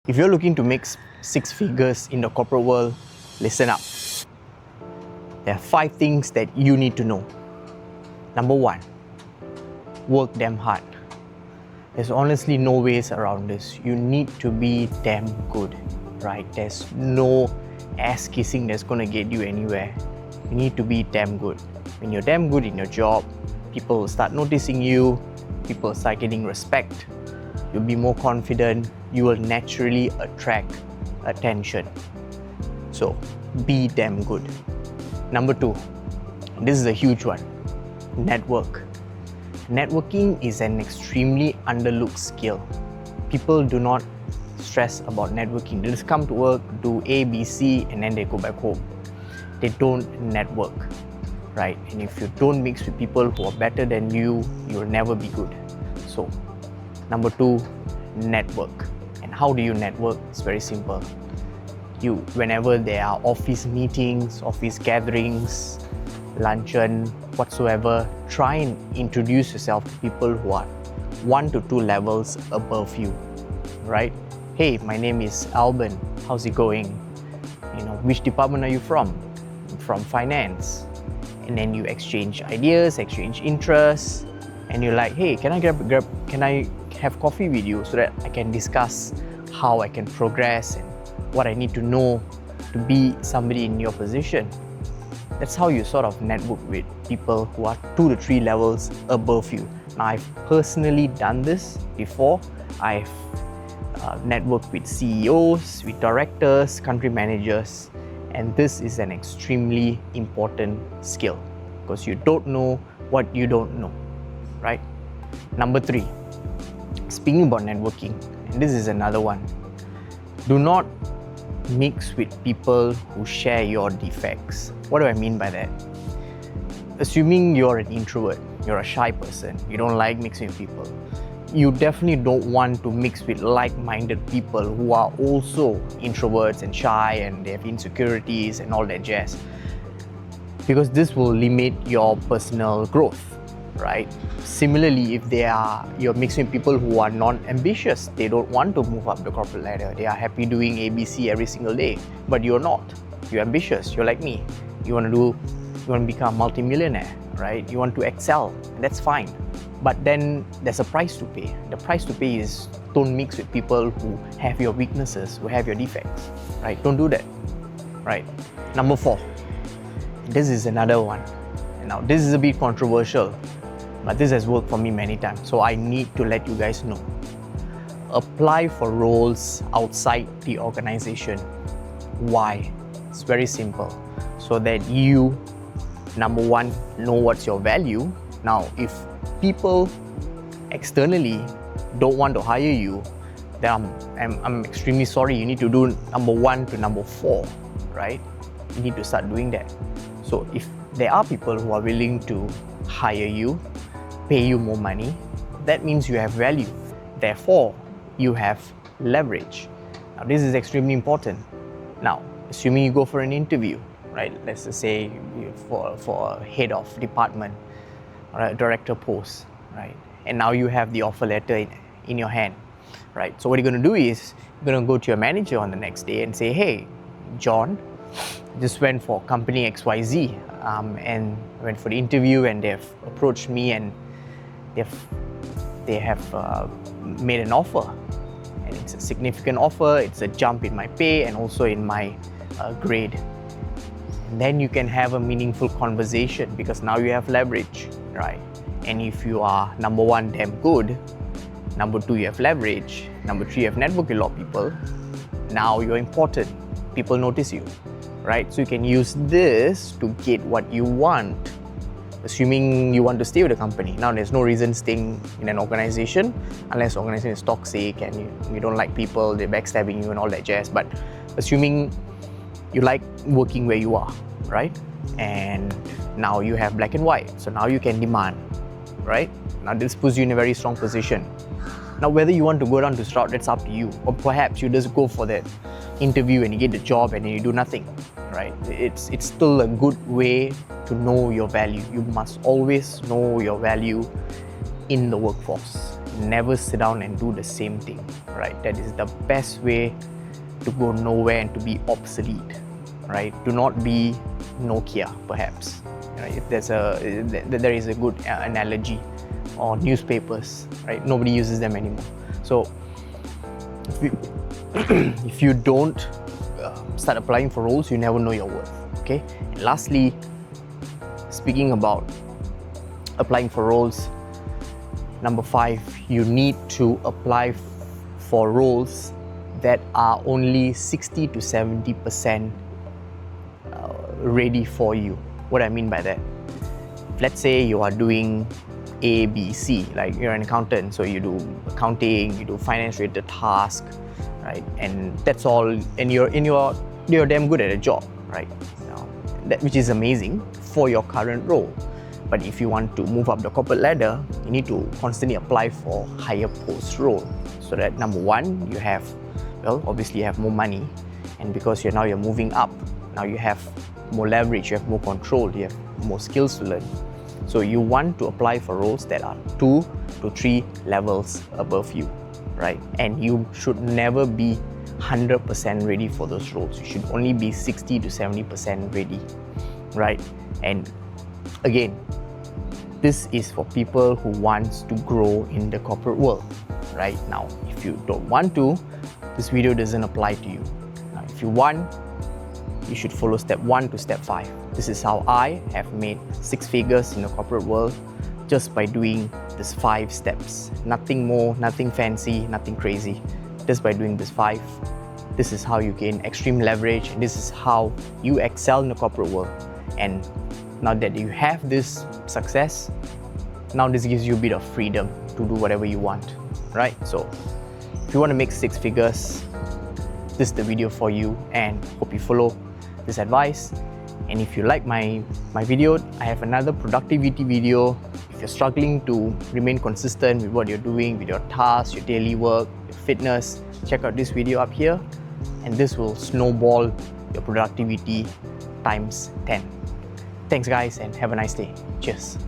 If you're looking to make six figures in the corporate world, listen up. There are 5 things that you need to know. Number 1, work damn hard. There's honestly no ways around this. You need to be damn good, right? There's no ass kissing that's going to get you anywhere. You need to be damn good. When you're damn good in your job, people will start noticing you, people will start getting respect, you'll be more confident, you will naturally attract attention. So, be damn good. Number 2, this is a huge one, network. Networking is an extremely underlooked skill. People do not stress about networking. They just come to work, do A, B, C, and then they go back home. They don't network, right? And if you don't mix with people who are better than you, you'll never be good. So, number 2, network. And how do you network? It's very simple. Whenever there are office meetings, office gatherings, luncheon, whatsoever, try and introduce yourself to people who are 1 to 2 levels above you, right? Hey, my name is Alban. How's it going? Which department are you from? I'm from finance. And then you exchange ideas, exchange interests, and you're like, hey, can I have coffee with you so that I can discuss how I can progress and what I need to know to be somebody in your position. That's how you sort of network with people who are 2 to 3 levels above you. Now, I've personally done this before. I've networked with CEOs, with directors, country managers, and this is an extremely important skill because you don't know what you don't know, right? Number 3, speaking about networking, and this is another one, do not mix with people who share your defects. What do I mean by that? Assuming you're an introvert, you're a shy person, you don't like mixing with people, you definitely don't want to mix with like-minded people who are also introverts and shy and they have insecurities and all that jazz, because this will limit your personal growth, right? Similarly, if you're mixing with people who are non-ambitious, they don't want to move up the corporate ladder, they are happy doing ABC every single day, but you're not. You're ambitious, you're like me. You want to become a multi-millionaire, right? You want to excel, and that's fine. But then there's a price to pay. The price to pay is don't mix with people who have your weaknesses, who have your defects, right? Don't do that, right? Number 4, this is another one. Now, this is a bit controversial, but this has worked for me many times, so I need to let you guys know. Apply for roles outside the organization. Why? It's very simple. So that you, number 1, know what's your value. Now, if people externally don't want to hire you, then I'm extremely sorry. You need to do number 1 to number 4, right? You need to start doing that. So if there are people who are willing to hire you, pay you more money, that means you have value. Therefore, you have leverage. Now, this is extremely important. Now, assuming you go for an interview, right? Let's just say for a head of department or a director post, right? And now you have the offer letter in your hand, right? So what you're going to do is you're going to go to your manager on the next day and say, hey, John, just went for company XYZ and went for the interview, and they've approached me and they have made an offer, and it's a significant offer. It's a jump in my pay and also in my grade. And then you can have a meaningful conversation because now you have leverage, right? And if you are number 1, damn good, number 2, you have leverage, number 3, you have networked with a lot of people, now you're important. People notice you, right? So you can use this to get what you want, assuming you want to stay with the company. Now, there's no reason staying in an organization unless the organization is toxic and you don't like people, they're backstabbing you and all that jazz. But assuming you like working where you are, right? And now you have black and white, so now you can demand, right? Now this puts you in a very strong position. Now, whether you want to go down to Stroud, that's up to you. Or perhaps you just go for that interview and you get the job and then you do nothing, right? It's still a good way to know your value. You must always know your value in the workforce. never sit down and do the same thing, right? That is the best way to go nowhere and to be obsolete, right? Do not be Nokia, perhaps. If there is a good analogy, or newspapers, right? Nobody uses them anymore. So if you don't start applying for roles, you never know your worth. Okay. And lastly, speaking about applying for roles, number 5, you need to apply for roles that are only 60 to 70% ready for you. What I mean by that, let's say you are doing A, B, C, like you're an accountant, so you do accounting, you do finance related tasks, right? And that's all, and you're damn good at a job, right? Which is amazing for your current role. But if you want to move up the corporate ladder, you need to constantly apply for higher post role, so that number 1, you have, well, obviously you have more money, and because you're moving up, now you have more leverage, you have more control, you have more skills to learn. So you want to apply for roles that are 2 to 3 levels above you, right? And you should never be 100% ready for those roles. You should only be 60 to 70% ready, right? And again, this is for people who wants to grow in the corporate world. Right now, if you don't want to, this video doesn't apply to you. Now, if you want, you should follow step 1 to step 5. This is how I have made 6 figures in the corporate world, just by doing these 5 steps. Nothing more, nothing fancy, nothing crazy. Just by doing this 5, this is how you gain extreme leverage, and this is how you excel in the corporate world. And now that you have this success, now this gives you a bit of freedom to do whatever you want, right? So if you want to make 6 figures, this is the video for you, and hope you follow this advice. And if you like my video, I have another productivity video. If you're struggling to remain consistent with what you're doing, with your tasks, your daily work, your fitness, check out this video up here, and this will snowball your productivity times 10. Thanks guys, and have a nice day. Cheers.